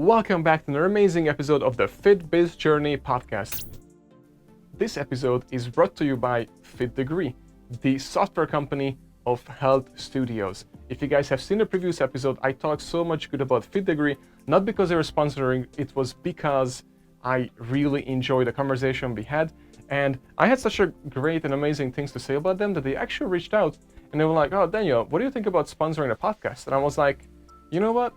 Welcome back to another amazing episode of the FitBiz Journey podcast. This episode is brought to you by FitDegree, the software company of health studios. If you guys have seen the previous episode, I talked so much good about FitDegree, not because they were sponsoring, it was because I really enjoyed the conversation we had. And I had such a great and amazing things to say about them that they actually reached out and they were like, "Oh, Daniel, what do you think about sponsoring a podcast?" And I was like, you know what?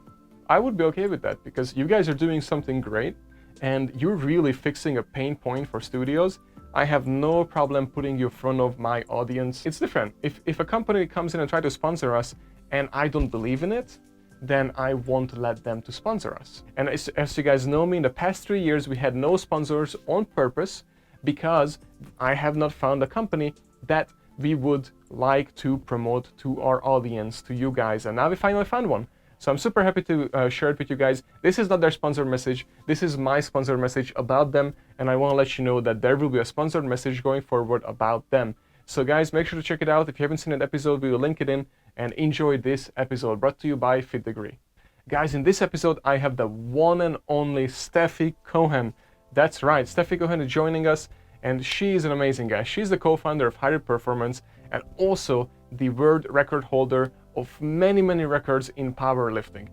I would be okay with that because you guys are doing something great and you're really fixing a pain point for studios. I have no problem putting you in front of my audience. It's different. If a company comes in and try to sponsor us and I don't believe in it, then I won't let them to sponsor us. And as you guys know me, in the past 3 years, we had no sponsors on purpose because I have not found a company that we would like to promote to our audience, to you guys. And now we finally found one. So I'm super happy to share it with you guys. This is not their sponsored message. This is my sponsored message about them. And I want to let you know that there will be a sponsored message going forward about them. So guys, make sure to check it out. If you haven't seen an episode, we will link it in, and enjoy this episode brought to you by FitDegree. Guys, in this episode, I have the one and only Stefi Cohen. That's right, Stefi Cohen is joining us, and she is an amazing guy. She's the co-founder of Higher Performance and also the world record holder of many records in powerlifting.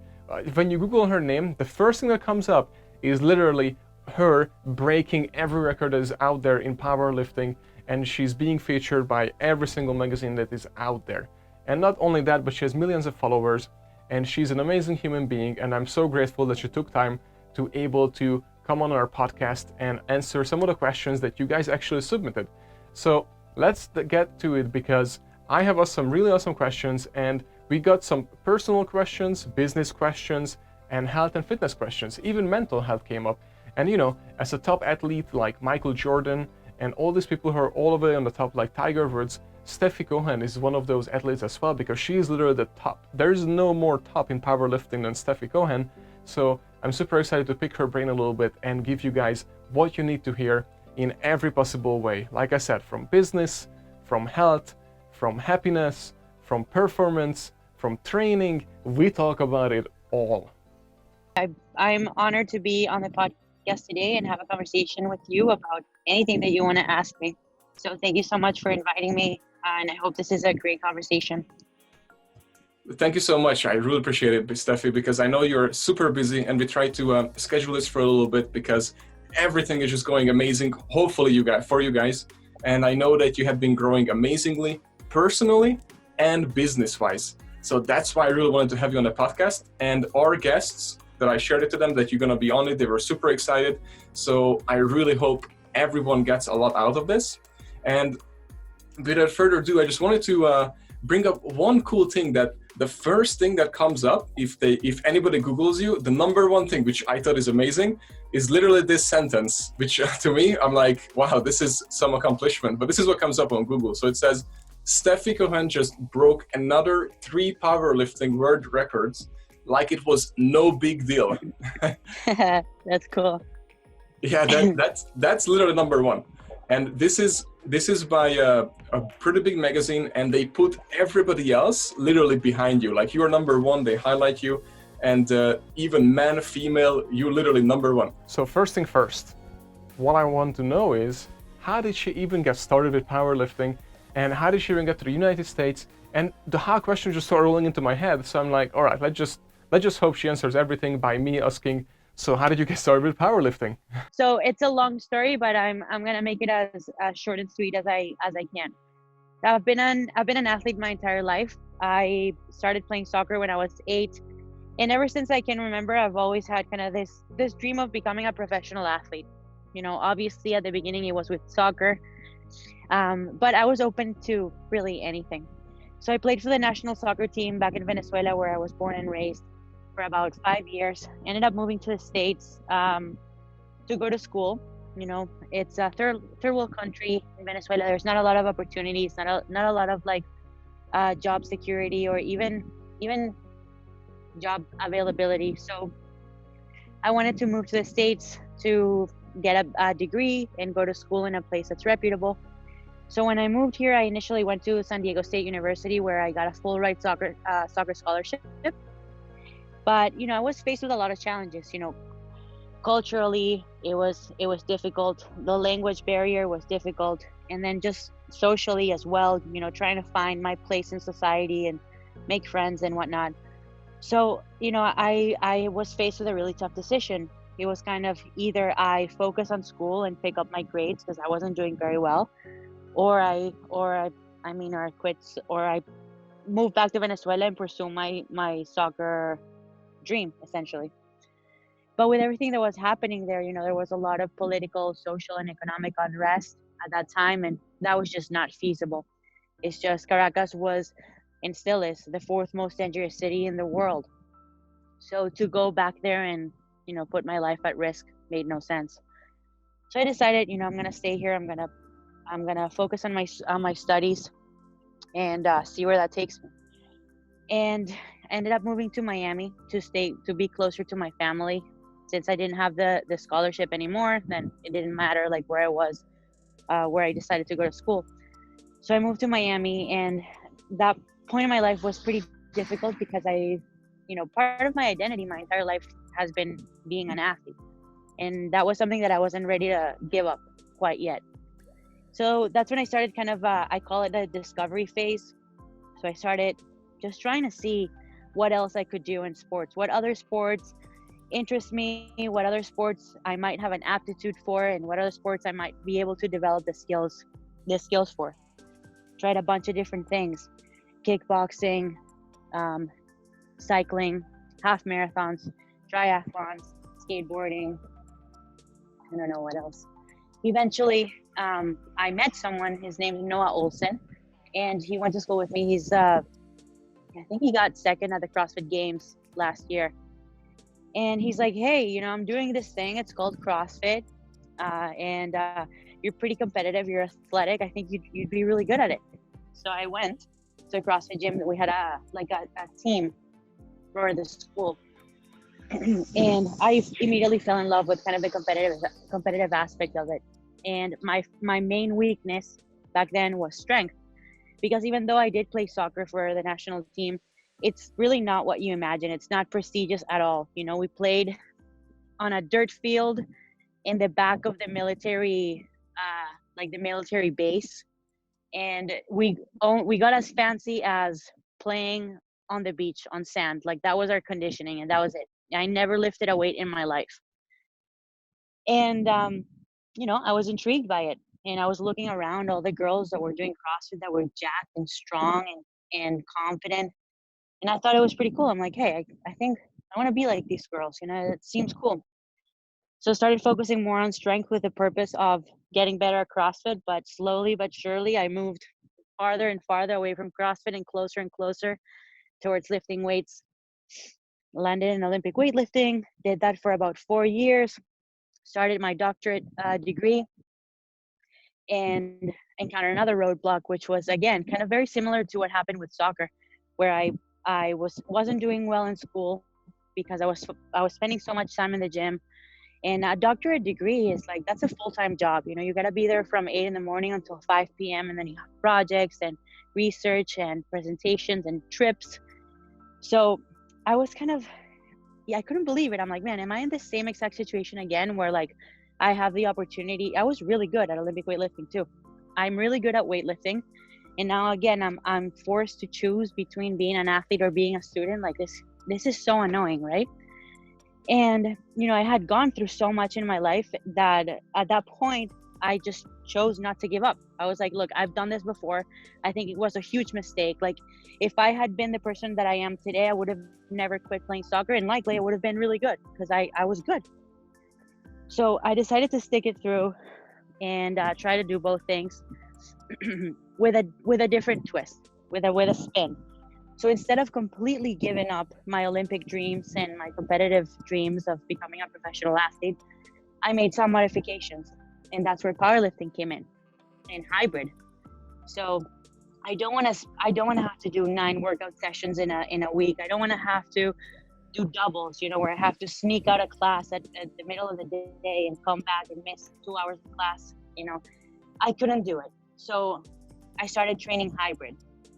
When you Google her name, the first thing that comes up is literally her breaking every record that is out there in powerlifting, and she's being featured by every single magazine that is out there. And not only that, but she has millions of followers, and she's an amazing human being, and I'm so grateful that she took time to able to come on our podcast and answer some of the questions that you guys actually submitted. So let's get to it, because I have some really awesome questions, and we got some personal questions, business questions, and health and fitness questions. Even mental health came up. And you know, as a top athlete like Michael Jordan and all these people who are all the way on the top like Tiger Woods, Stefi Cohen is one of those athletes as well, because she is literally the top. There's no more top in powerlifting than Stefi Cohen. So I'm super excited to pick her brain a little bit and give you guys what you need to hear in every possible way. Like I said, from business, from health, from happiness, from performance, from training, we talk about it all. I'm honored to be on the podcast today and have a conversation with you about anything that you want to ask me. So thank you so much for inviting me, and I hope this is a great conversation. Thank you so much. I really appreciate it, Stefi, because I know you're super busy, and we tried to schedule this for a little bit because everything is just going amazing, hopefully for you guys. And I know that you have been growing amazingly, personally and business-wise. So that's why I really wanted to have you on the podcast. And our guests, that I shared it to them that you're going to be on it, they were super excited. So I really hope everyone gets a lot out of this. And without further ado, I just wanted to bring up one cool thing, that the first thing that comes up if anybody Googles you, the number one thing, which I thought is amazing, is literally this sentence, which to me, I'm like, wow, this is some accomplishment. But this is what comes up on Google. So it says, Stefi Cohen just broke another 3 powerlifting world records like it was no big deal. That's cool. Yeah, that's literally number one. And this is by a pretty big magazine, and they put everybody else literally behind you. Like, you're number one, they highlight you, and even man, female, you're literally number one. So first thing first, what I want to know is, how did she even get started with powerlifting? And how did she even get to the United States? And the how questions just started rolling into my head. So I'm like, all right, let's just hope she answers everything by me asking, so how did you get started with powerlifting? So it's a long story, but I'm gonna make it as short and sweet as I can. I've been an athlete my entire life. I started playing soccer when I was 8, and ever since I can remember, I've always had kind of this dream of becoming a professional athlete. You know, obviously at the beginning it was with soccer, but I was open to really anything. So I played for the national soccer team back in Venezuela, where I was born and raised, for about 5 years. Ended up moving to the States to go to school. You know, it's a third world country in Venezuela. There's not a lot of opportunities, not a lot of like job security or even job availability. So I wanted to move to the States to get a degree and go to school in a place that's reputable. So when I moved here, I initially went to San Diego State University, where I got a full ride soccer scholarship. But I was faced with a lot of challenges. Culturally, it was difficult. The language barrier was difficult, and then just socially as well. Trying to find my place in society and make friends and whatnot. So, I was faced with a really tough decision. It was kind of either I focus on school and pick up my grades because I wasn't doing very well, or I quit, or I move back to Venezuela and pursue my soccer dream, essentially. But with everything that was happening there, there was a lot of political, social, and economic unrest at that time, and that was just not feasible. It's just Caracas was, and still is, the fourth most dangerous city in the world. So to go back there and put my life at risk made no sense. So I decided, I'm gonna stay here. I'm gonna focus on my studies and see where that takes me. And I ended up moving to Miami to be closer to my family. Since I didn't have the scholarship anymore, then it didn't matter like where I was, where I decided to go to school. So I moved to Miami, and that point in my life was pretty difficult because part of my identity my entire life has been being an athlete. And that was something that I wasn't ready to give up quite yet. So that's when I started kind of, I call it the discovery phase. So I started just trying to see what else I could do in sports, what other sports interest me, what other sports I might have an aptitude for, and what other sports I might be able to develop the skills for. Tried a bunch of different things: kickboxing, cycling, half marathons, triathlons, skateboarding. I don't know what else. Eventually, I met someone. His name is Noah Olson, and he went to school with me. I think he got second at the CrossFit Games last year. And he's like, hey, I'm doing this thing. It's called CrossFit, and you're pretty competitive. You're athletic. I think you'd be really good at it. So I went to a CrossFit gym. We had a team for the school, and I immediately fell in love with kind of the competitive aspect of it. And my main weakness back then was strength, because even though I did play soccer for the national team, it's really not what you imagine. It's not prestigious at all. We played on a dirt field in the back of the military, the military base, and we got as fancy as playing on the beach on sand. Like, that was our conditioning, and that was it. I never lifted a weight in my life. And I was intrigued by it, and I was looking around all the girls that were doing CrossFit that were jacked and strong and confident, and I thought it was pretty cool. I'm like, hey, I think I want to be like these girls. It seems cool. So I started focusing more on strength with the purpose of getting better at CrossFit, but slowly but surely I moved farther and farther away from CrossFit and closer towards lifting weights. Landed in Olympic weightlifting, did that for about 4 years, started my doctorate degree, and encountered another roadblock, which was, again, kind of very similar to what happened with soccer, where I wasn't doing well in school because I was spending so much time in the gym. And a doctorate degree is like, that's a full-time job. You got to be there from 8 in the morning until 5 p.m. And then you have projects and research and presentations and trips. So I was kind of, I couldn't believe it. I'm like, man, am I in the same exact situation again, where like I have the opportunity? I was really good at Olympic weightlifting too. I'm really good at weightlifting. And now again, I'm forced to choose between being an athlete or being a student. Like, this is so annoying, right? And I had gone through so much in my life that at that point I just chose not to give up. I was like, look, I've done this before. I think it was a huge mistake. Like, if I had been the person that I am today, I would have never quit playing soccer, and likely I would have been really good because I was good. So I decided to stick it through and try to do both things with a different twist, with a spin. So instead of completely giving up my Olympic dreams and my competitive dreams of becoming a professional athlete, I made some modifications, and that's where powerlifting came in hybrid. So I don't want to have to do 9 workout sessions in a week. I don't want to have to do doubles, where I have to sneak out of class at the middle of the day and come back and miss 2 hours of class. I couldn't do it. So I started training hybrid.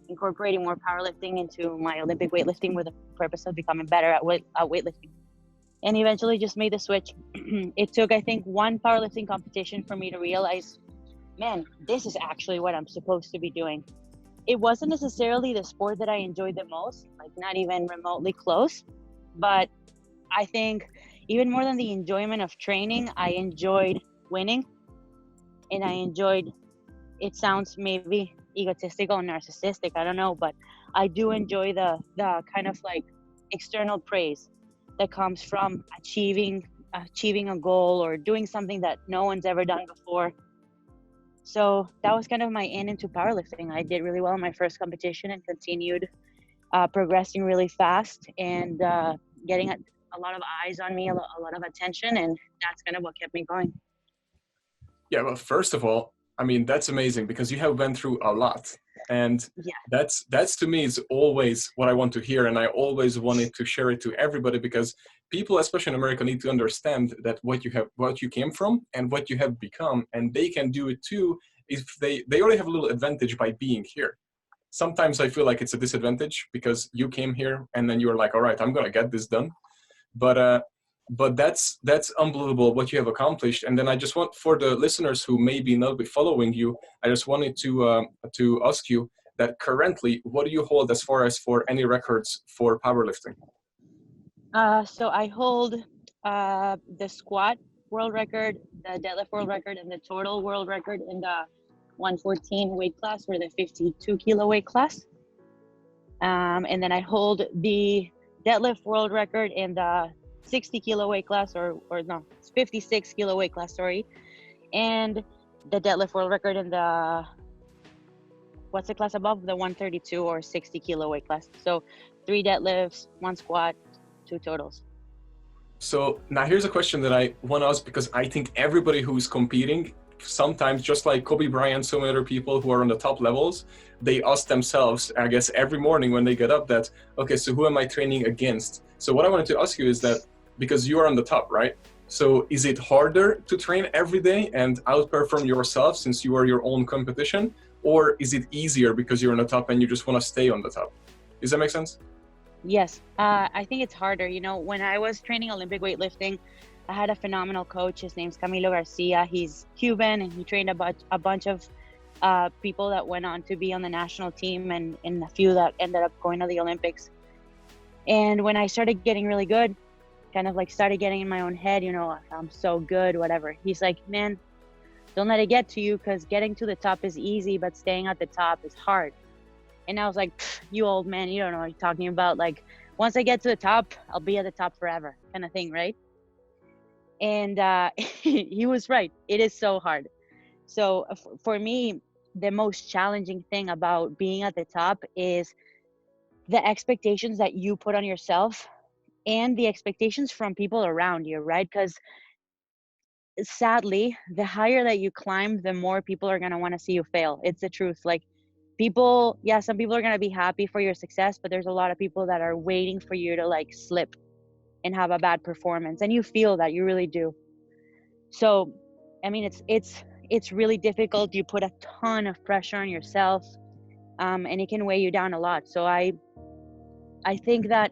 incorporating more powerlifting into my Olympic weightlifting with the purpose of becoming better at weightlifting. And eventually just made the switch. It took, I think, one powerlifting competition for me to realize, man, this is actually what I'm supposed to be doing. It wasn't necessarily the sport that I enjoyed the most, like not even remotely close, but I think even more than the enjoyment of training, I enjoyed winning, and I enjoyed, it sounds maybe egotistical and narcissistic, I don't know, but I do enjoy the kind of like external praise that comes from achieving a goal or doing something that no one's ever done before. So that was kind of my in into powerlifting. I did really well in my first competition and continued progressing really fast and getting a lot of eyes on me, a lot of attention, and that's kind of what kept me going. Yeah, well, first of all, I mean, that's amazing because you have went through a lot. And Yeah. that's to me is always what I want to hear. And I always wanted to share it to everybody because people, especially in America, need to understand that what you came from and what you have become, and they can do it too if they already have a little advantage by being here. Sometimes I feel like it's a disadvantage because you came here and then you're like, all right, I'm gonna get this done. But that's unbelievable what you have accomplished. And then I just want, for the listeners who maybe not be following you, I just wanted to ask you that currently, what do you hold as far as for any records for powerlifting? So I hold the squat world record, the deadlift world record, and the total world record in the 114 weight class, or the 52 kilo weight class. And then I hold the deadlift world record in the 60 kilo weight class, or no, 56 kilo weight class, sorry. And the deadlift world record in the, what's the class above? The 132 or 60 kilo weight class. So 3 deadlifts, 1 squat, 2 totals. So now here's a question that I want to ask, because I think everybody who's competing, sometimes just like Kobe Bryant, so many other people who are on the top levels, they ask themselves, I guess, every morning when they get up that, okay, so who am I training against? So what I wanted to ask you is that, because you are on the top, right? So is it harder to train every day and outperform yourself since you are your own competition? Or is it easier because you're on the top and you just want to stay on the top? Does that make sense? Yes, I think it's harder. You know, when I was training Olympic weightlifting, I had a phenomenal coach. His name's Camilo Garcia. He's Cuban, and he trained a bunch of people that went on to be on the national team, and a few that ended up going to the Olympics. And when I started getting really good, kind of like started getting in my own head, you know, I'm so good, whatever. He's like, man, don't let it get to you, because getting to the top is easy, but staying at the top is hard. And I was like, you old man, you don't know what you're talking about. Like, once I get to the top, I'll be at the top forever, kind of thing, right? And he was right. It is so hard. So for me, the most challenging thing about being at the top is the expectations that you put on yourself and the expectations from people around you, right? Because sadly, the higher that you climb, the more people are going to want to see you fail. It's the truth. Like, people, yeah, some people are going to be happy for your success, but there's a lot of people that are waiting for you to like slip and have a bad performance, and you feel that, you really do. So I mean, it's really difficult. You put a ton of pressure on yourself, and it can weigh you down a lot. So I think that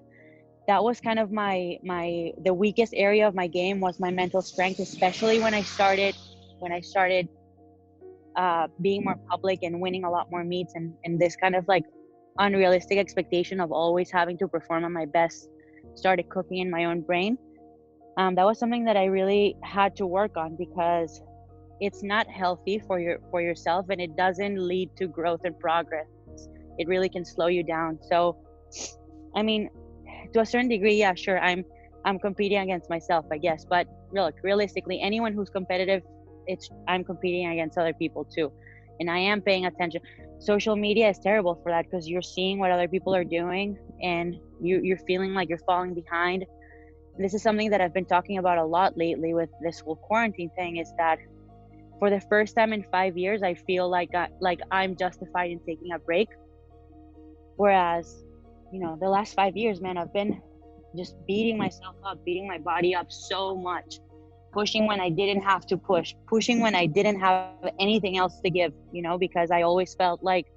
was kind of the weakest area of my game, was my mental strength, especially when I started being more public and winning a lot more meets, and this kind of like unrealistic expectation of always having to perform at my best started cooking in my own brain. That was something that I really had to work on, because it's not healthy for yourself, and it doesn't lead to growth and progress. It really can slow you down. So I mean, to a certain degree, yeah, sure, I'm competing against myself, I guess, but look, realistically, anyone who's competitive, I'm competing against other people too, and I am paying attention. Social media is terrible for that, because you're seeing what other people are doing, and you're feeling like you're falling behind. This is something that I've been talking about a lot lately with this whole quarantine thing, is that for the first time in 5 years, I feel like I'm justified in taking a break. Whereas, you know, the last 5 years, man, I've been just beating myself up, beating my body up so much, pushing when I didn't have to pushing when I didn't have anything else to give, you know, because I always felt like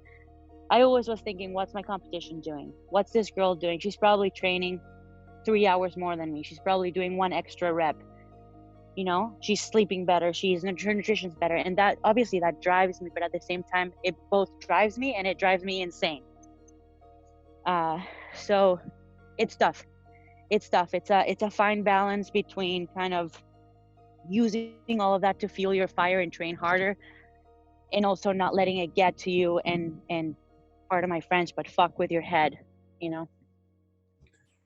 I always was thinking, what's my competition doing? What's this girl doing? She's probably training 3 hours more than me. She's probably doing one extra rep. You know, she's sleeping better. Her nutrition's better. And that, obviously that drives me, but at the same time, it both drives me and it drives me insane. So it's tough. It's a fine balance between kind of using all of that to fuel your fire and train harder, and also not letting it get to you and pardon my French, but fuck with your head, you know?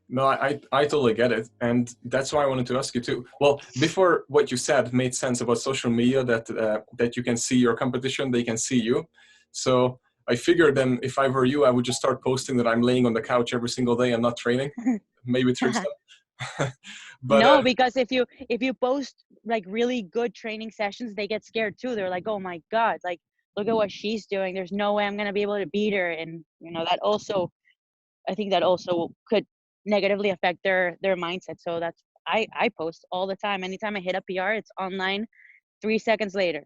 No, I totally get it. And that's why I wanted to ask you too. Well, before what you said made sense about social media, that you can see your competition, they can see you. So I figured then if I were you, I would just start posting that I'm laying on the couch every single day and not training. Maybe tricks them. But no, because if you post like really good training sessions, they get scared too. They're like, oh my God, like, look at what she's doing. There's no way I'm going to be able to beat her. And, you know, I think that also could negatively affect their mindset. So I post all the time. Anytime I hit a PR, it's online 3 seconds later.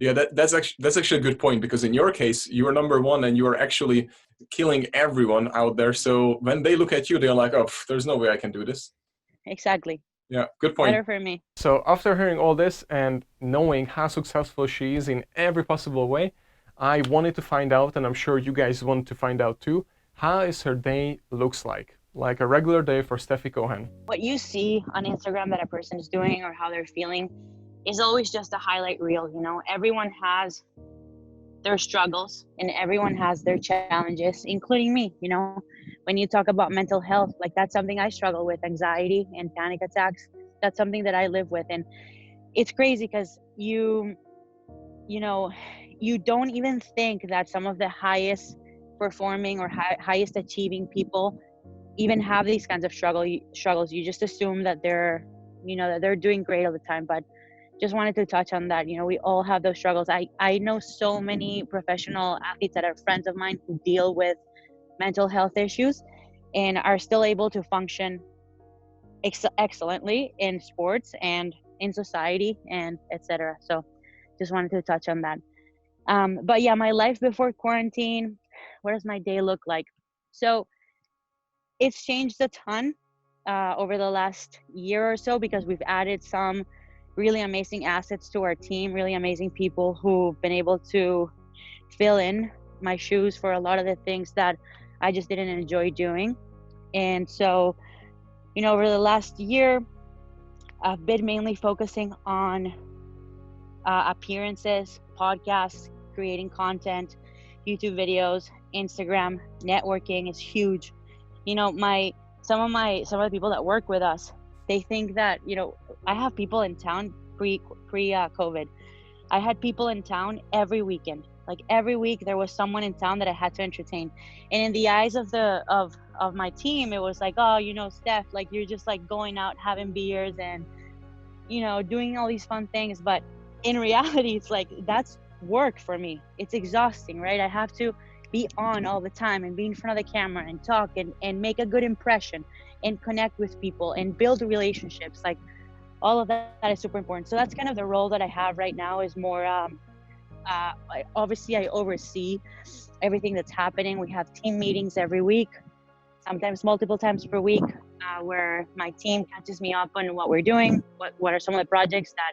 yeah, that's actually a good point, because in your case, you are number one and you are actually killing everyone out there. So when they look at you, they're like, oh, there's no way I can do this. Exactly. Yeah, good point. Better for me. So after hearing all this and knowing how successful she is in every possible way, I wanted to find out, and I'm sure you guys want to find out too, how is her day looks like a regular day for Stefi Cohen. What you see on Instagram that a person is doing or how they're feeling is always just a highlight reel. You know, everyone has their struggles and everyone has their challenges, including me. You know, when you talk about mental health, like, that's something I struggle with, anxiety and panic attacks. That's something that I live with. And it's crazy because you know, you don't even think that some of the highest performing or highest achieving people even have these kinds of struggles. You just assume that they're doing great all the time. But just wanted to touch on that. You know, we all have those struggles. I know so many professional athletes that are friends of mine who deal with mental health issues and are still able to function excellently in sports and in society and etc. So just wanted to touch on that. But yeah, my life before quarantine, what does my day look like? So it's changed a ton over the last year or so, because we've added some really amazing assets to our team, really amazing people who've been able to fill in my shoes for a lot of the things that I just didn't enjoy doing. And so, you know, over the last year, I've been mainly focusing on appearances, podcasts, creating content, YouTube videos, Instagram. Networking is huge. You know, some of the people that work with us, they think that, you know, I have people in town pre COVID. I had people in town every weekend. Like, every week there was someone in town that I had to entertain. And in the eyes of my team, it was like, oh, you know, Steph, like, you're just like going out having beers and, you know, doing all these fun things. But in reality, it's like, that's work for me. It's exhausting, right? I have to be on all the time and be in front of the camera and talk and make a good impression and connect with people and build relationships. Like, all of that is super important. So that's kind of the role that I have right now, is more obviously I oversee everything that's happening. We have team meetings every week, sometimes multiple times per week, where my team catches me up on what we're doing, what are some of the projects that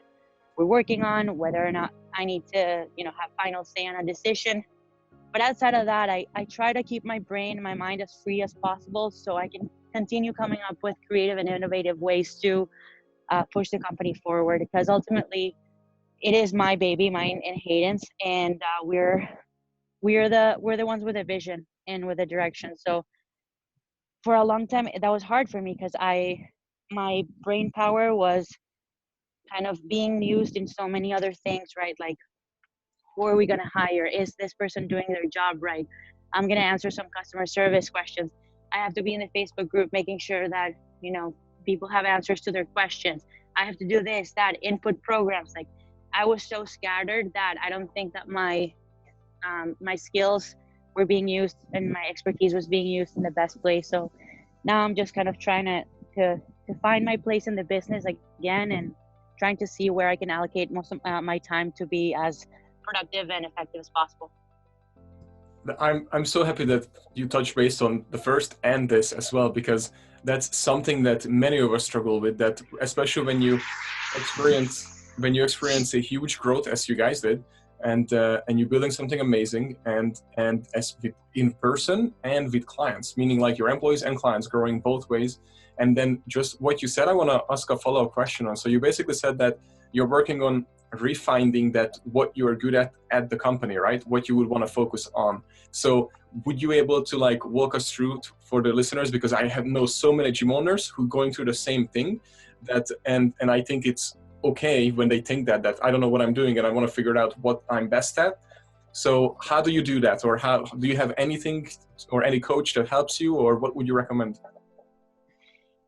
we're working on, whether or not I need to, you know, have final say on a decision. But outside of that, I try to keep my brain and my mind as free as possible so I can continue coming up with creative and innovative ways to push the company forward, because ultimately it is my baby, mine and Hayden's, and we're the ones with a vision and with a direction. So for a long time that was hard for me, because my brain power was kind of being used in so many other things, right? Like, who are we going to hire? Is this person doing their job right? I'm going to answer some customer service questions. I have to be in the Facebook group making sure that, you know, people have answers to their questions. I have to do this, that, input programs. Like, I was so scattered that I don't think that my skills were being used and my expertise was being used in the best place. So now I'm just kind of trying to find my place in the business again, and trying to see where I can allocate most of my time to be as productive and effective as possible. I'm so happy that you touched base on the first and this as well, because that's something that many of us struggle with, that especially experience when you experience a huge growth as you guys did, and you're building something amazing, and as with, in person and with clients, meaning like your employees and clients growing both ways. And then just what you said, I want to ask a follow-up question on. So you basically said that you're working on refining that what you're good at the company, right? What you would want to focus on. So would you able to like walk us through for the listeners, because I have know so many gym owners who going through the same thing, that and I think it's okay when they think that I don't know what I'm doing and I want to figure out what I'm best at. So how do you do that? Or how do you have anything or any coach that helps you, or what would you recommend?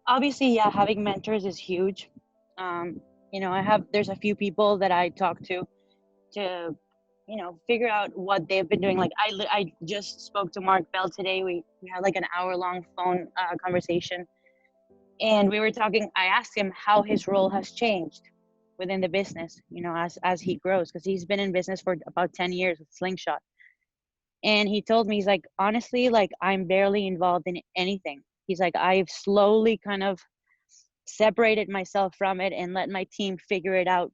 Obviously, yeah, having mentors is huge. There's a few people that I talk to, figure out what they've been doing. Like I just spoke to Mark Bell today. We had like an hour-long phone conversation, and we were talking. I asked him how his role has changed within the business, as he grows, because he's been in business for about 10 years with Slingshot. And he told me, he's like, honestly, like I'm barely involved in anything. He's like, I've slowly kind of separated myself from it and let my team figure it out.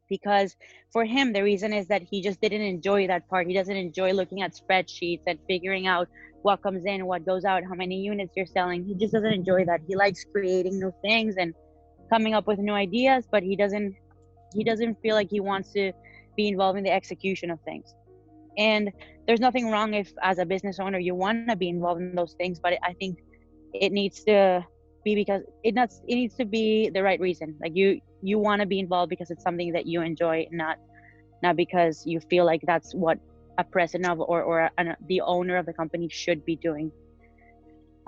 Because for him, the reason is that he just didn't enjoy that part. He doesn't enjoy looking at spreadsheets and figuring out what comes in, what goes out, how many units you're selling. He just doesn't enjoy that. He likes creating new things and coming up with new ideas, but he doesn't feel like he wants to be involved in the execution of things. And there's nothing wrong if, as a business owner, you want to be involved in those things, but I think it needs to be because it needs to be the right reason. Like you want to be involved because it's something that you enjoy, not because you feel like that's what a president of or the owner of the company should be doing.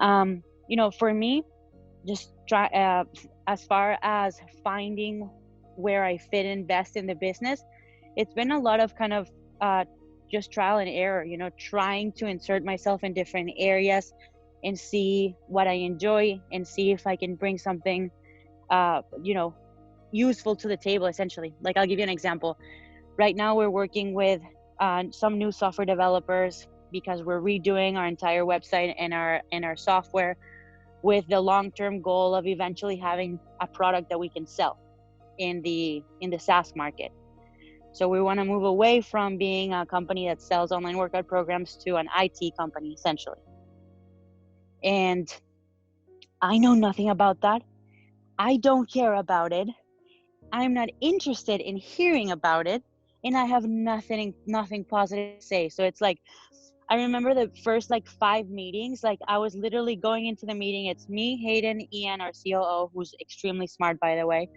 For me, just try as far as finding where I fit in best in the business, it's been a lot of kind of just trial and error, trying to insert myself in different areas and see what I enjoy and see if I can bring something, useful to the table, essentially. Like, I'll give you an example. Right now, we're working with some new software developers because we're redoing our entire website and our software with the long-term goal of eventually having a product that we can sell in the SaaS market. So we want to move away from being a company that sells online workout programs to an IT company, essentially. And I know nothing about that. I don't care about it. I'm not interested in hearing about it. And I have nothing positive to say. So it's like, I remember the first 5 meetings, I was literally going into the meeting. It's me, Hayden, Ian, our COO, who's extremely smart, by the way.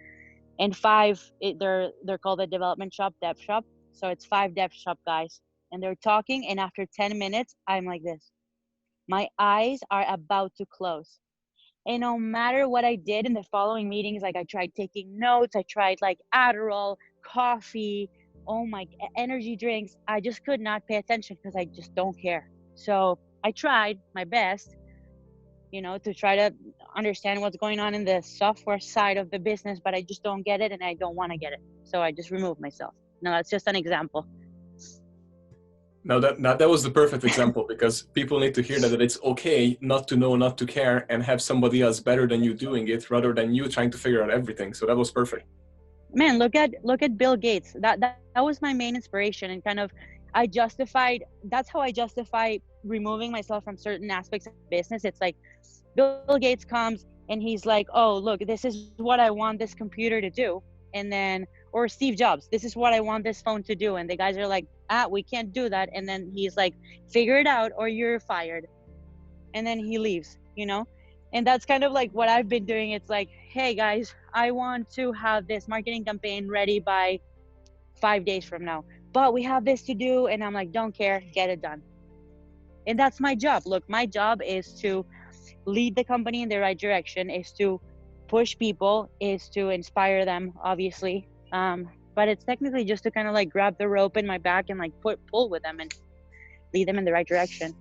And 5, they're called the development shop, dev shop. So it's 5 dev shop guys. And they're talking. And after 10 minutes, I'm like this. My eyes are about to close. And no matter what I did in the following meetings, I tried taking notes, I tried Adderall, coffee, energy drinks. I just could not pay attention because I just don't care. So I tried my best, to try to understand what's going on in the software side of the business, but I just don't get it and I don't want to get it. So I just removed myself. No, that's just an example. No, that was the perfect example, because people need to hear that it's okay not to know, not to care, and have somebody else better than you doing it rather than you trying to figure out everything. So that was perfect. Man, look at Bill Gates. That was my main inspiration, and kind of that's how I justify removing myself from certain aspects of business. It's like Bill Gates comes and he's like, oh, look, this is what I want this computer to do. And then, or Steve Jobs, this is what I want this phone to do. And the guys are like, we can't do that. And then he's like, figure it out or you're fired. And then he leaves, And that's kind of what I've been doing. It's like, hey guys, I want to have this marketing campaign ready by 5 days from now, but we have this to do. And I'm like, don't care, get it done. And that's my job. Look, my job is to lead the company in the right direction, is to push people, is to inspire them, obviously. But it's technically just to kind of grab the rope in my back and pull with them and lead them in the right direction.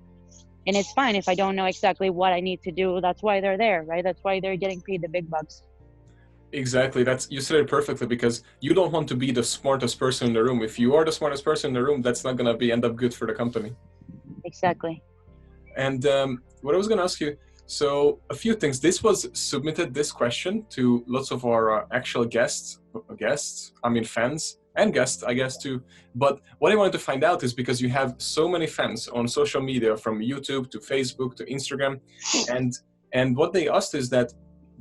And it's fine if I don't know exactly what I need to do. That's why they're there, right? That's why they're getting paid the big bucks. Exactly. You said it perfectly, because you don't want to be the smartest person in the room. If you are the smartest person in the room, that's not going to end up good for the company. Exactly. And what I was going to ask you, so a few things. This was submitted, this question, to lots of our actual fans and guests, I guess, too. But what I wanted to find out is, because you have so many fans on social media, from YouTube to Facebook to Instagram, and what they asked is that,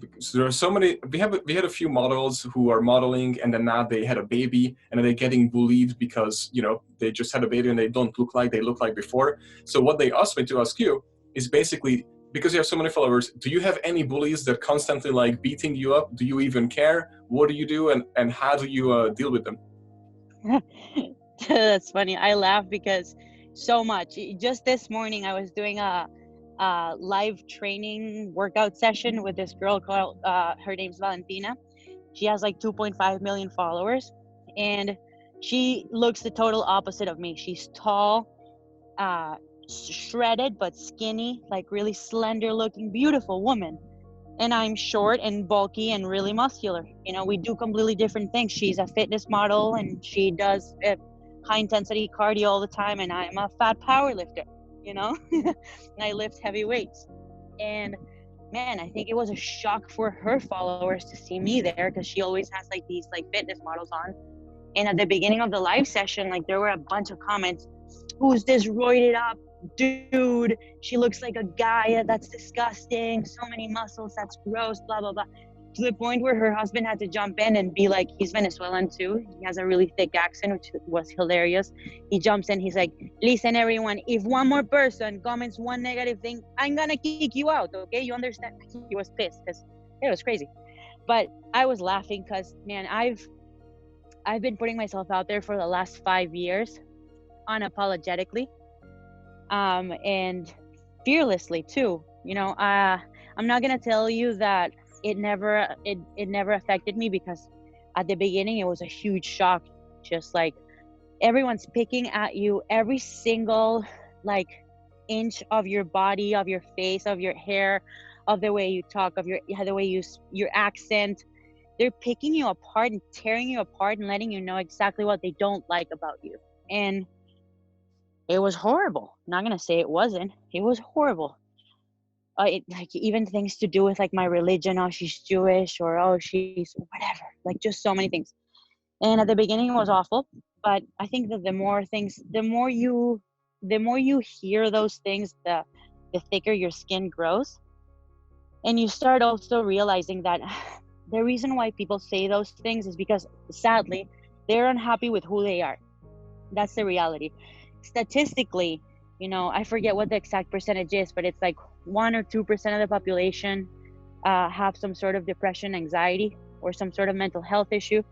because there are so many, we had a few models who are modeling, and then now they had a baby, and they're getting bullied because, you know, they just had a baby and they don't look like they looked like before. So what they asked me to ask you is basically, because you have so many followers, do you have any bullies that constantly like beating you up? Do you even care? What do you do, and how do you deal with them? That's funny. I laugh because so much. Just this morning, I was doing a live training workout session with this girl called, her name's Valentina. She has like 2.5 million followers, and she looks the total opposite of me. She's tall, shredded but skinny, like really slender looking, beautiful woman. And I'm short and bulky and really muscular. You know, we do completely different things. She's a fitness model and she does high intensity cardio all the time, and I'm a fat power lifter, you know. And I lift heavy weights. And man, I think it was a shock for her followers to see me there, because she always has like these like fitness models on. And at the beginning of the live session, like there were a bunch of comments: who's this roided up dude? She looks like a guy. That's disgusting. So many muscles. That's gross. Blah, blah, blah. To the point where her husband had to jump in and be like, he's Venezuelan too. He has a really thick accent, which was hilarious. He jumps in. He's like, listen, everyone, if one more person comments one negative thing, I'm going to kick you out. Okay. You understand? He was pissed because it was crazy. But I was laughing because, man, I've been putting myself out there for the last 5 years unapologetically, and fearlessly too. You know, I'm not gonna tell you that it never affected me, because at the beginning it was a huge shock. Just like everyone's picking at you, every single like inch of your body, of your face, of your hair, of the way you talk, of the way your accent. They're picking you apart and tearing you apart and letting you know exactly what they don't like about you. And it was horrible. Not gonna say it wasn't. It was horrible. Like even things to do with like my religion. Oh, she's Jewish, or oh, she's whatever. Like just so many things. And at the beginning, it was awful. But I think that the more you hear those things, the thicker your skin grows, and you start also realizing that the reason why people say those things is because, sadly, they're unhappy with who they are. That's the reality. Statistically, you know, I forget what the exact percentage is, but it's like 1 or 2% of the population have some sort of depression, anxiety, or some sort of mental health issue.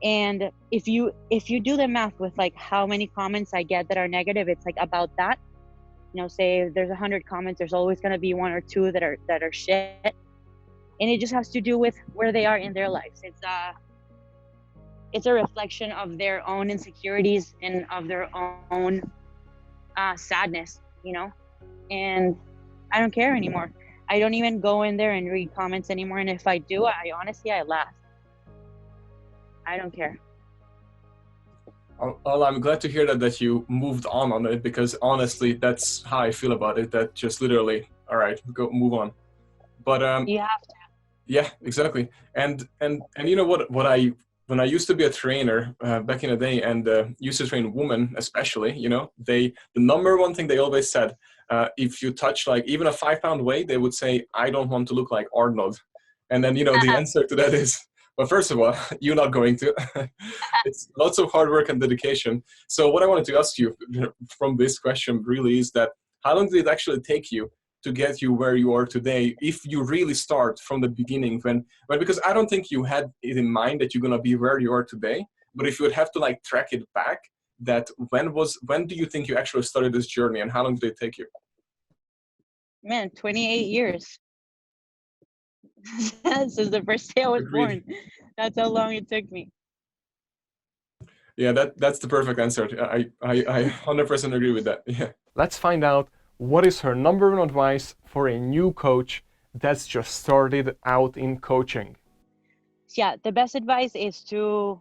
And if you do the math with like how many comments I get that are negative, it's like about that. You know, say if there's 100 comments, there's always going to be 1 or 2 that are shit. And it just has to do with where they are in their lives. It's a reflection of their own insecurities and of their own sadness, you know. And I don't care anymore. I don't even go in there and read comments anymore. And if I do, I honestly laugh. I don't care. Well, I'm glad to hear that you moved on it, because honestly, that's how I feel about it. That just literally, all right, go move on. But You have to. yeah, exactly. And you know what when I used to be a trainer back in the day, and used to train women especially, you know, the number one thing they always said, if you touch like even a 5-pound weight, they would say, I don't want to look like Arnold. And then, you know, the answer to that is, well, first of all, you're not going to. It's lots of hard work and dedication. So what I wanted to ask you from this question really is that, how long did it actually take you to get you where you are today, if you really start from the beginning, when because I don't think you had it in mind that you're going to be where you are today, but if you would have to like track it back, that when do you think you actually started this journey, and how long did it take you? Man, 28 years. Since the first day I was Agreed. born. That's how long it took me. Yeah, that's the perfect answer. I 100% agree with that. Yeah. Let's find out what is her number one advice for a new coach that's just started out in coaching. Yeah, the best advice is to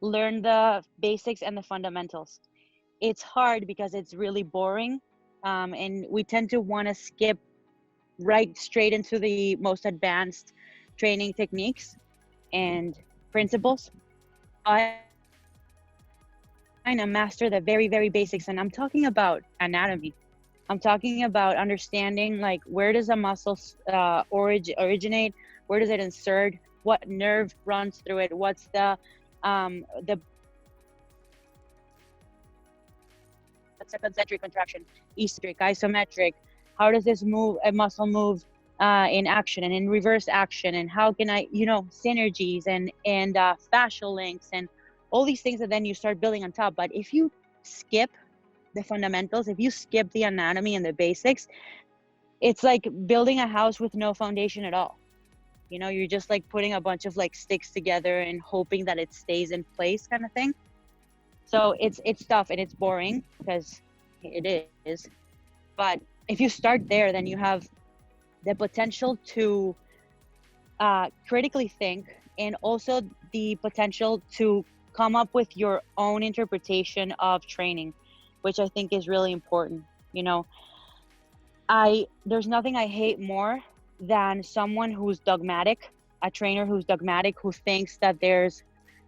learn the basics and the fundamentals. It's hard because it's really boring, and we tend to want to skip right straight into the most advanced training techniques and principles. But trying to master the very, very basics, and I'm talking about anatomy. I'm talking about understanding, like, where does a muscle originate? Where does it insert? What nerve runs through it? What's the concentric contraction, eccentric, isometric? How does this move? A muscle move in action and in reverse action? And how can I, synergies and fascial links and all these things that then you start building on top. But if you skip the fundamentals, if you skip the anatomy and the basics, it's like building a house with no foundation at all. You're just like putting a bunch of like sticks together and hoping that it stays in place, kind of thing. So it's tough and it's boring, because it is. But if you start there, then you have the potential to critically think, and also the potential to come up with your own interpretation of training, which I think is really important. There's nothing I hate more than someone who's dogmatic, a trainer who's dogmatic, who thinks that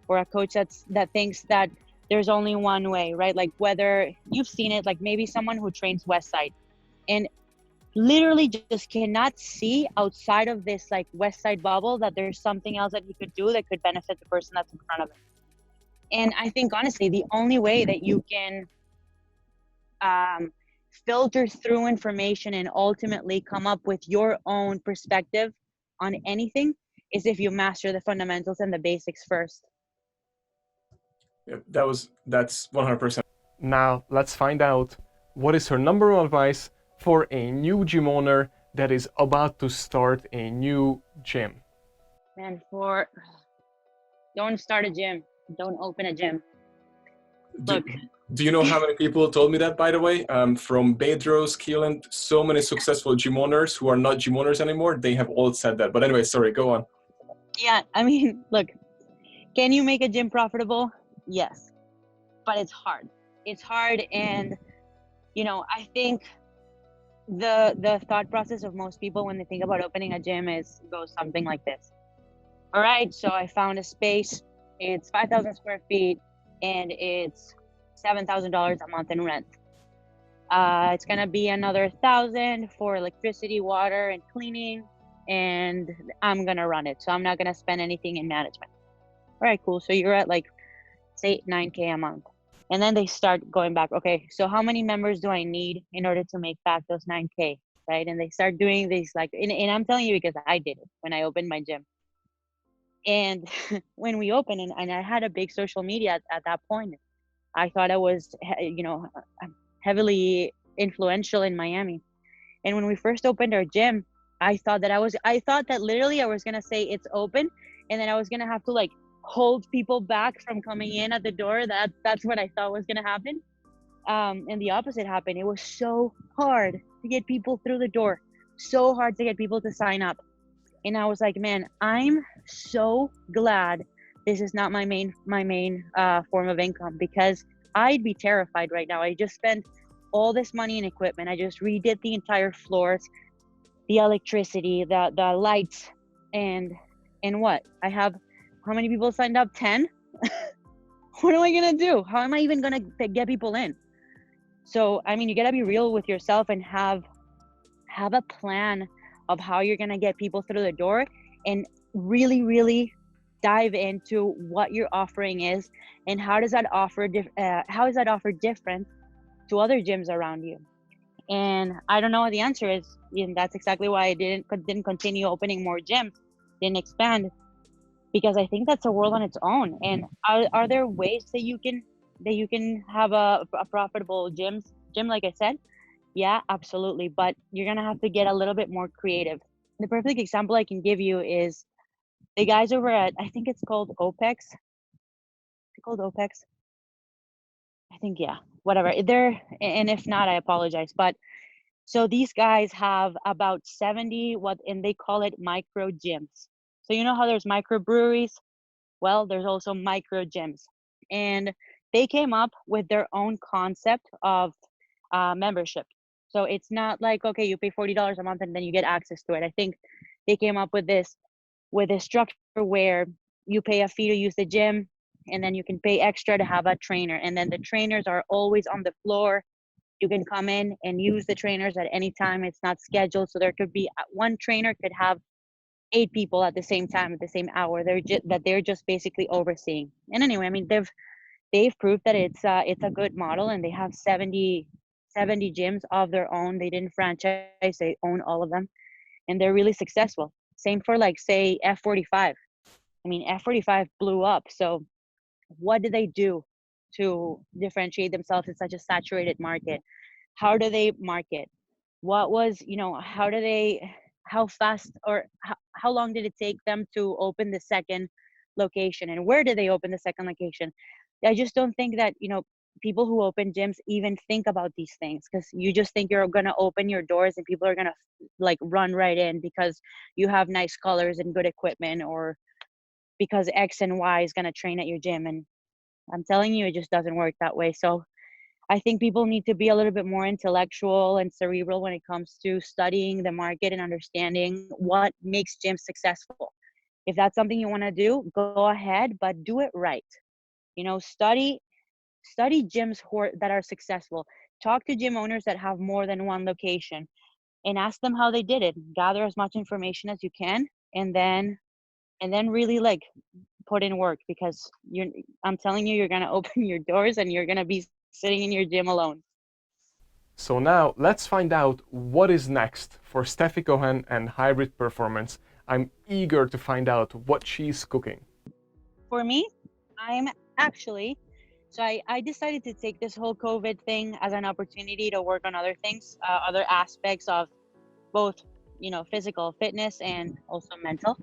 or a coach that thinks that there's only one way, right? Like, whether you've seen it, like maybe someone who trains West Side and literally just cannot see outside of this like West Side bubble that there's something else that he could do that could benefit the person that's in front of him. And I think, honestly, the only way that you can filter through information and ultimately come up with your own perspective on anything is if you master the fundamentals and the basics first. Yeah, that's 100%. Now let's find out what is her number one advice for a new gym owner that is about to start a new gym. Man, don't start a gym. Don't open a gym. Look. Do you know how many people told me that, by the way? From Bedros, Keelan, so many successful gym owners who are not gym owners anymore, they have all said that. But anyway, sorry, go on. Yeah, I mean, look, can you make a gym profitable? Yes, but it's hard. It's hard, and I think the thought process of most people when they think about opening a gym goes something like this. All right, so I found a space. It's 5,000 square feet, and it's $7,000 a month in rent. It's gonna be another $1,000 for electricity, water, and cleaning, and I'm gonna run it. So I'm not gonna spend anything in management. All right, cool. So you're at like, say, $9K a month. And then they start going back, okay, so how many members do I need in order to make back those $9K, right? And they start doing these and I'm telling you because I did it when I opened my gym. And when we opened, and I had a big social media at that point, I thought I was, heavily influential in Miami. And when we first opened our gym, I thought that literally I was going to say it's open, and then I was going to have to like hold people back from coming in at the door. That's what I thought was going to happen. And the opposite happened. It was so hard to get people through the door, so hard to get people to sign up. And I was like, man, I'm so glad this is not my main form of income, because I'd be terrified right now. I just spent all this money in equipment. I just redid the entire floors, the electricity, the lights, and what? I have, how many people signed up? 10? What am I gonna do? How am I even gonna get people in? So, I mean, you gotta be real with yourself and have a plan of how you're gonna get people through the door, and really, really dive into what your offering is and how is that offer different to other gyms around you. And I don't know what the answer is, and that's exactly why I didn't continue opening more gyms, didn't expand, because I think that's a world on its own. And are there ways that you can have a profitable gym, like I said? Yeah, absolutely. But you're gonna have to get a little bit more creative. The perfect example I can give you is the guys over at, I think it's called OPEX. Is it called OPEX? I think, yeah, whatever. And if not, I apologize. But so these guys have about 70, and they call it micro gyms. So you know how there's micro breweries? Well, there's also micro gyms. And they came up with their own concept of membership. So it's not like, okay, you pay $40 a month and then you get access to it. I think they came up with this structure where you pay a fee to use the gym, and then you can pay extra to have a trainer. And then the trainers are always on the floor. You can come in and use the trainers at any time. It's not scheduled. So there could be one trainer could have 8 people at the same time at the same hour. They're just basically overseeing. And anyway, I mean, they've proved that it's a good model, and they have 70 gyms of their own. They didn't franchise, they own all of them, and they're really successful. Same for, like, say, F45. I mean, F45 blew up. So what do they do to differentiate themselves in such a saturated market? How do they market? What was, how fast, or how long did it take them to open the second location, and where did they open the second location? I just don't think that, people who open gyms even think about these things, because you just think you're going to open your doors and people are going to like run right in because you have nice colors and good equipment, or because X and Y is going to train at your gym. And I'm telling you, it just doesn't work that way. So I think people need to be a little bit more intellectual and cerebral when it comes to studying the market and understanding what makes gyms successful. If that's something you want to do, go ahead, but do it right. Study gyms that are successful. Talk to gym owners that have more than one location and ask them how they did it. Gather as much information as you can, and then really, like, put in work, because I'm telling you, you're going to open your doors and you're going to be sitting in your gym alone. So now let's find out what is next for Stefi Cohen and Hybrid Performance. I'm eager to find out what she's cooking. For me, I'm actually, so I decided to take this whole COVID thing as an opportunity to work on other things, other aspects of both, physical fitness and also mental.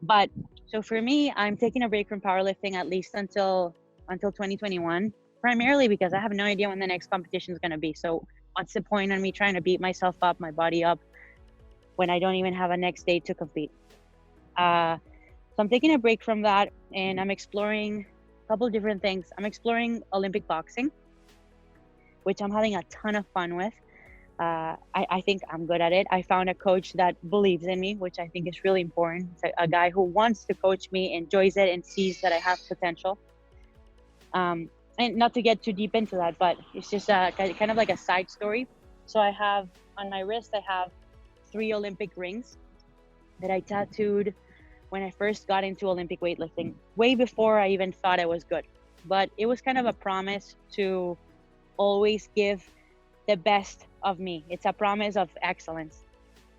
But so for me, I'm taking a break from powerlifting at least until 2021, primarily because I have no idea when the next competition is going to be. So what's the point on me trying to beat myself up, my body up, when I don't even have a next day to compete? So I'm taking a break from that, and I'm exploring a couple of different things. I'm exploring Olympic boxing, which I'm having a ton of fun with. I think I'm good at it. I found a coach that believes in me, which I think is really important. It's a guy who wants to coach me, enjoys it, and sees that I have potential. And not to get too deep into that, but it's just kind of like a side story. So I have on my wrist, I have 3 Olympic rings that I tattooed when I first got into Olympic weightlifting, way before I even thought I was good. But it was kind of a promise to always give the best of me. It's a promise of excellence,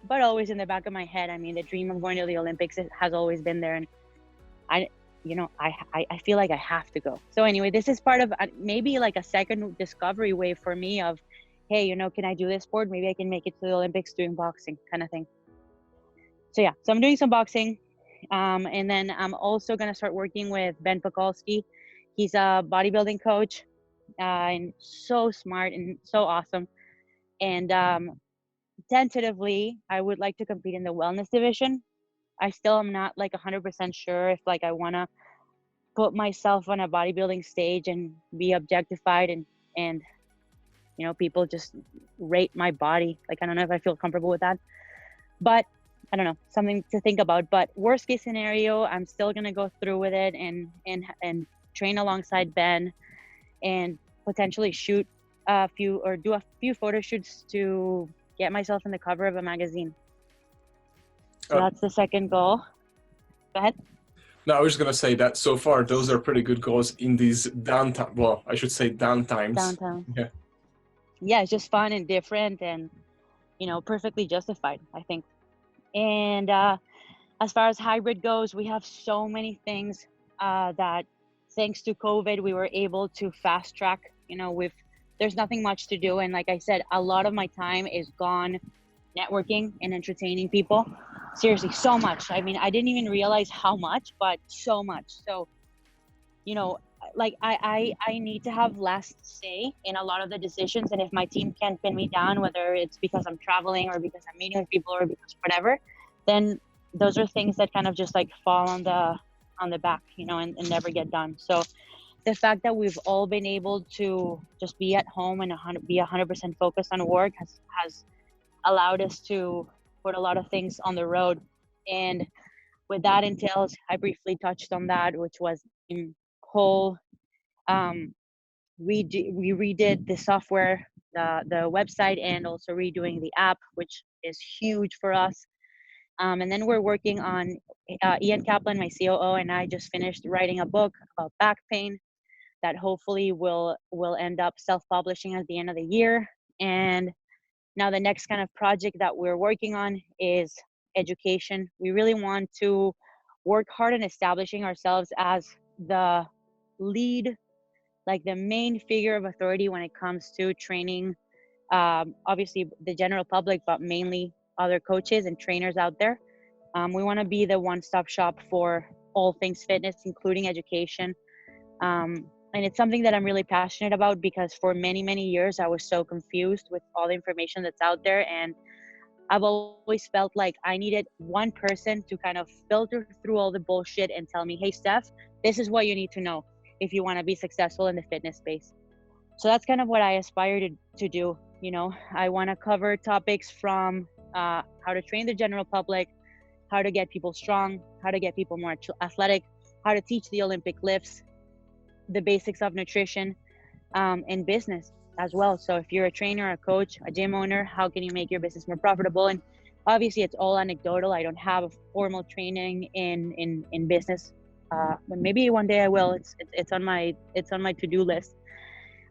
but always in the back of my head. I mean, the dream of going to the Olympics has always been there, and I feel like I have to go. So anyway, this is part of maybe like a second discovery wave for me of, hey, can I do this sport? Maybe I can make it to the Olympics doing boxing, kind of thing. So yeah, so I'm doing some boxing. And then I'm also going to start working with Ben Pekulski. He's a bodybuilding coach, and so smart and so awesome. And tentatively, I would like to compete in the wellness division. I still am not like 100% sure if like I want to put myself on a bodybuilding stage and be objectified and people just rate my body. Like, I don't know if I feel comfortable with that, but I don't know, something to think about. But worst case scenario, I'm still going to go through with it and train alongside Ben, and potentially shoot do a few photo shoots to get myself in the cover of a magazine. So that's the second goal. Go ahead. No, I was just going to say that so far, those are pretty good goals in these downtime. Well, I should say downtimes. Downtown. Yeah. Yeah, it's just fun and different, and, perfectly justified, I think. And as far as hybrid goes, we have so many things that, thanks to COVID, we were able to fast track. There's nothing much to do. And like I said, a lot of my time is gone networking and entertaining people. Seriously, so much. I mean, I didn't even realize how much, but so much. So, like I need to have last say in a lot of the decisions. And if my team can't pin me down, whether it's because I'm traveling or because I'm meeting with people or because whatever, then those are things that kind of just like fall on the back, and never get done. So the fact that we've all been able to just be at home and be 100% focused on work has allowed us to put a lot of things on the road. And with that entails, I briefly touched on that, which was in whole, we redid the software, the website, and also redoing the app, which is huge for us. And then we're working on Ian Kaplan, my COO, and I just finished writing a book about back pain that hopefully will end up self-publishing at the end of the year. And now the next kind of project that we're working on is education. We really want to work hard in establishing ourselves as the lead, like the main figure of authority when it comes to training, obviously the general public, but mainly other coaches and trainers out there. We want to be the one-stop shop for all things fitness, including education. And it's something that I'm really passionate about, because for many, many years, I was so confused with all the information that's out there. And I've always felt like I needed one person to kind of filter through all the bullshit and tell me, hey, Steph, this is what you need to know if you want to be successful in the fitness space. So that's kind of what I aspire to do. You know, I want to cover topics from how to train the general public, how to get people strong, how to get people more athletic, how to teach the Olympic lifts, the basics of nutrition, and business as well. So if you're a trainer, a coach, a gym owner, how can you make your business more profitable? And obviously it's all anecdotal. I don't have a formal training in business, but maybe one day I will. It's on my to-do list.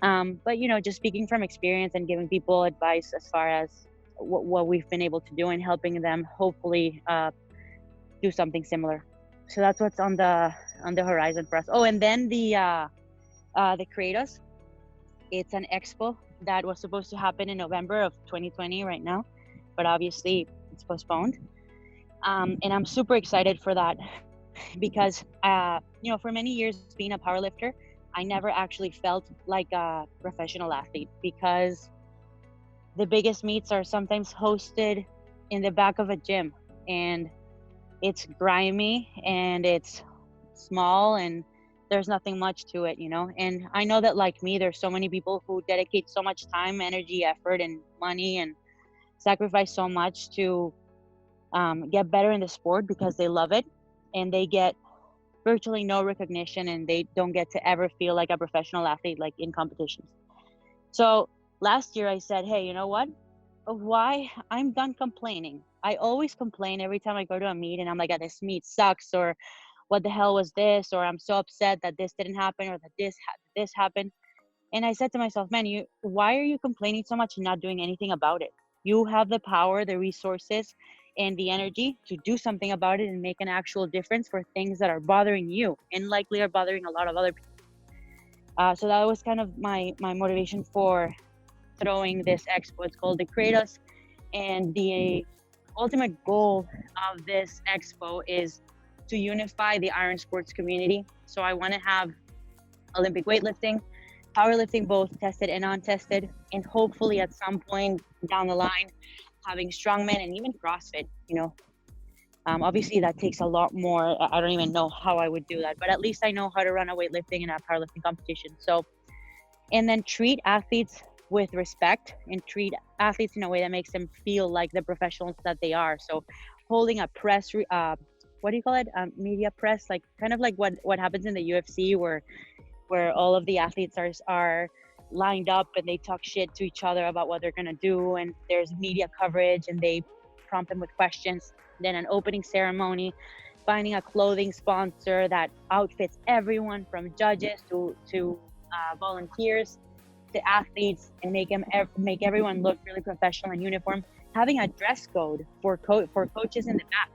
But you know, just speaking from experience and giving people advice as far as what we've been able to do and helping them hopefully do something similar. So that's what's on the horizon for us. Oh, and then the Creators. It's an expo that was supposed to happen in November of 2020 right now, but obviously it's postponed. And I'm super excited for that because, you know, for many years being a powerlifter, I never actually felt like a professional athlete, because the biggest meets are sometimes hosted in the back of a gym, and it's grimy and it's small and there's nothing much to it, you know. And I know that, like me, there's so many people who dedicate so much time, energy, effort, and money, and sacrifice so much to get better in the sport because they love it, and they get virtually no recognition, and they don't get to ever feel like a professional athlete, like in competitions. So last year I said, hey, you know what? Why? I'm done complaining. I always complain every time I go to a meet, and I'm like, this meet sucks, or what the hell was this, or I'm so upset that this didn't happen, or that this happened. And I said to myself, man, why are you complaining so much and not doing anything about it? You have the power, the resources, and the energy to do something about it and make an actual difference for things that are bothering you and likely are bothering a lot of other people. So that was kind of my motivation for throwing this expo. It's called the Creators, and the ultimate goal of this expo is to unify the iron sports community. So I want to have Olympic weightlifting, powerlifting, both tested and untested, and hopefully at some point down the line, having strongman and even CrossFit, you know. Obviously that takes a lot more. I don't even know how I would do that, but at least I know how to run a weightlifting and a powerlifting competition. So, and then treat athletes with respect and treat athletes in a way that makes them feel like the professionals that they are. So holding a press, what do you call it? Media press, like kind of like what happens in the UFC, where all of the athletes are lined up and they talk shit to each other about what they're gonna do, and there's media coverage and they prompt them with questions. Then an opening ceremony, finding a clothing sponsor that outfits everyone from judges to volunteers to athletes, and make everyone look really professional and uniform. Having a dress code for coaches in the back,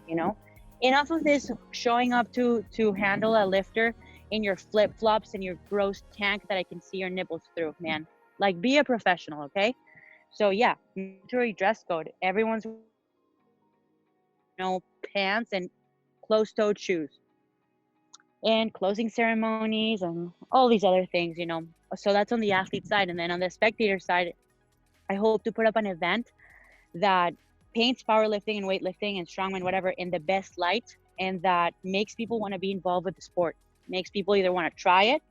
you know. Enough of this showing up to handle a lifter in your flip-flops and your gross tank that I can see your nipples through, man. Like, be a professional, okay? So yeah, mandatory dress code. Everyone's, you know, pants and closed-toed shoes, and closing ceremonies and all these other things, you know. So that's on the athlete side. And then on the spectator side, I hope to put up an event that paints powerlifting and weightlifting and strongman, whatever, in the best light, and that makes people want to be involved with the sport, makes people either want to try it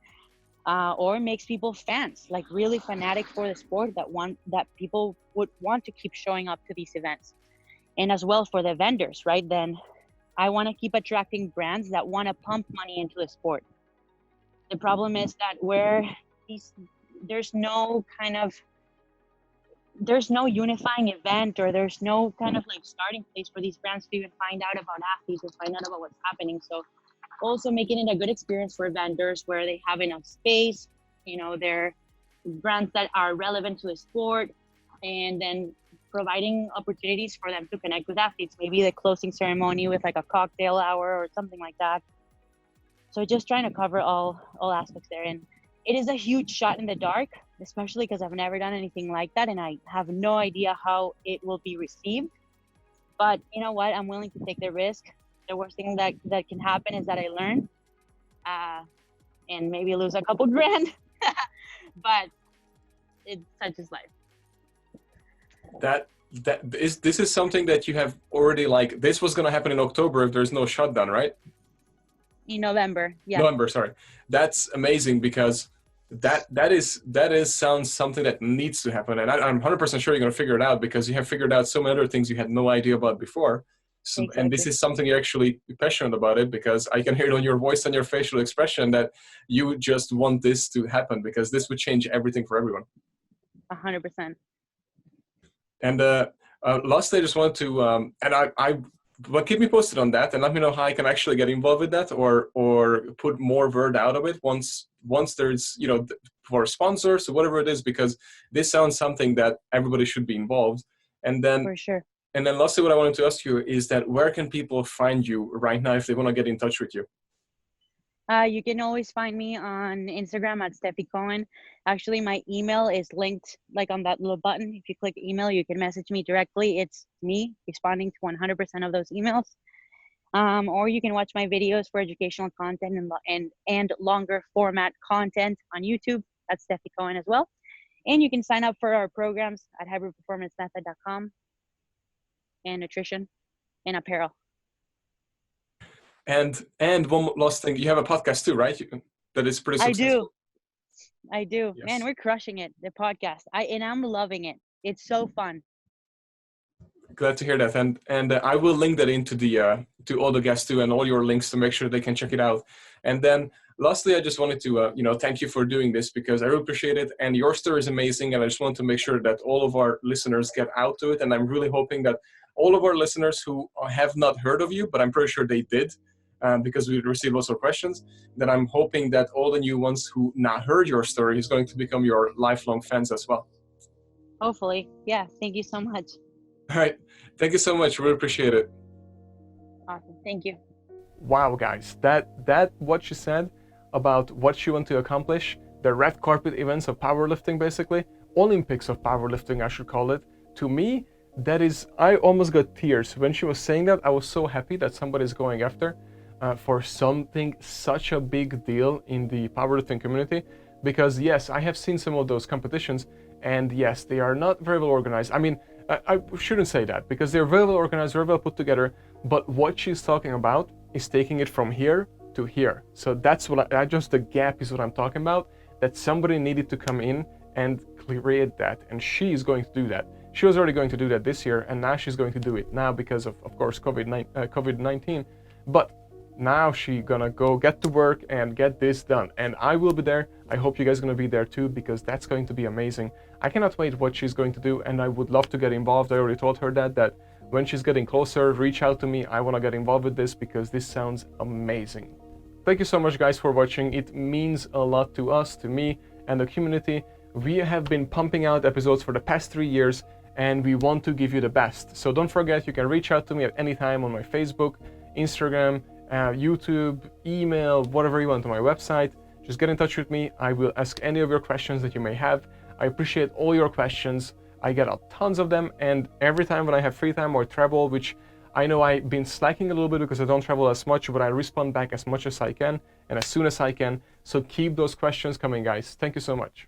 or makes people fans, like really fanatic for the sport, that people would want to keep showing up to these events. And as well for the vendors, right? Then I want to keep attracting brands that want to pump money into the sport. The problem is that where these there's no kind of there's no unifying event, or there's no kind of like starting place for these brands to even find out about athletes or find out about what's happening. So also making it a good experience for vendors where they have enough space, they're brands that are relevant to the sport, and then providing opportunities for them to connect with athletes, maybe the closing ceremony with like a cocktail hour or something like that. So just trying to cover all aspects there. And it is a huge shot in the dark, especially because I've never done anything like that and I have no idea how it will be received. But you know what? I'm willing to take the risk. The worst thing that can happen is that I learn and maybe lose a couple grand, but it's such is life. This is something that you have already, like, this was going to happen in October if there's no shutdown, right? In November, yeah. November, sorry. That's amazing, because that is sounds something that needs to happen, and I'm 100% sure you're going to figure it out, because you have figured out so many other things you had no idea about before. So, exactly. And this is something you're actually passionate about it, because I can hear it on your voice and your facial expression that you just want this to happen, because this would change everything for everyone. 100%. And lastly, I just wanted to, but keep me posted on that, and let me know how I can actually get involved with that, or put more word out of it once there's, for sponsors or whatever it is, because this sounds something that everybody should be involved. And then, for sure. And then lastly, what I wanted to ask you is that where can people find you right now if they want to get in touch with you? You can always find me on Instagram at Stefi Cohen. Actually, my email is linked like on that little button. If you click email, you can message me directly. It's me responding to 100% of those emails. Or you can watch my videos for educational content and longer format content on YouTube. That's Stefi Cohen as well. And you can sign up for our programs at hybridperformancemethod.com, and nutrition and apparel. And one last thing, you have a podcast too, right? That is pretty successful. I do. Yes. Man, we're crushing it, the podcast. I'm loving it. It's so fun. Glad to hear that. And I will link that into the to all the guests too, and all your links to make sure they can check it out. And then lastly, I just wanted to thank you for doing this, because I really appreciate it. And your story is amazing, and I just want to make sure that all of our listeners get out to it. And I'm really hoping that all of our listeners who have not heard of you, but I'm pretty sure they did, because we received lots of questions, that I'm hoping that all the new ones who not heard your story is going to become your lifelong fans as well. Hopefully. Yeah. Thank you so much. All right. Thank you so much. Really appreciate it. Awesome. Thank you. Wow, guys. That what she said about what she wants to accomplish, the red carpet events of powerlifting, basically, Olympics of powerlifting, I should call it. To me, that is, I almost got tears. When she was saying that, I was so happy that somebody's going after for something such a big deal in the powerlifting community. Because yes, I have seen some of those competitions, and yes, they are not very well organized. I mean, I shouldn't say that, because they're very well organized, very well put together, but what she's talking about is taking it from here to here. So that's what just the gap is what I'm talking about, that somebody needed to come in and create that, and she's going to do that. She was already going to do that this year, and now she's going to do it now because of course, COVID-19, but now she's gonna go get to work and get this done. And I will be there. I hope you guys are gonna be there too, because that's going to be amazing. I cannot wait what she's going to do, and I would love to get involved. I already told her that when she's getting closer, reach out to me. I wanna get involved with this because this sounds amazing. Thank you so much, guys, for watching. It means a lot to us, to me, and the community. We have been pumping out episodes for the past 3 years, and we want to give you the best. So don't forget, you can reach out to me at any time on my Facebook, Instagram, YouTube, email, whatever you want, on my website. Just get in touch with me. I will ask any of your questions that you may have. I appreciate all your questions. I get tons of them, and every time when I have free time or travel, which I know I've been slacking a little bit because I don't travel as much, but I respond back as much as I can and as soon as I can. So keep those questions coming, guys. Thank you so much.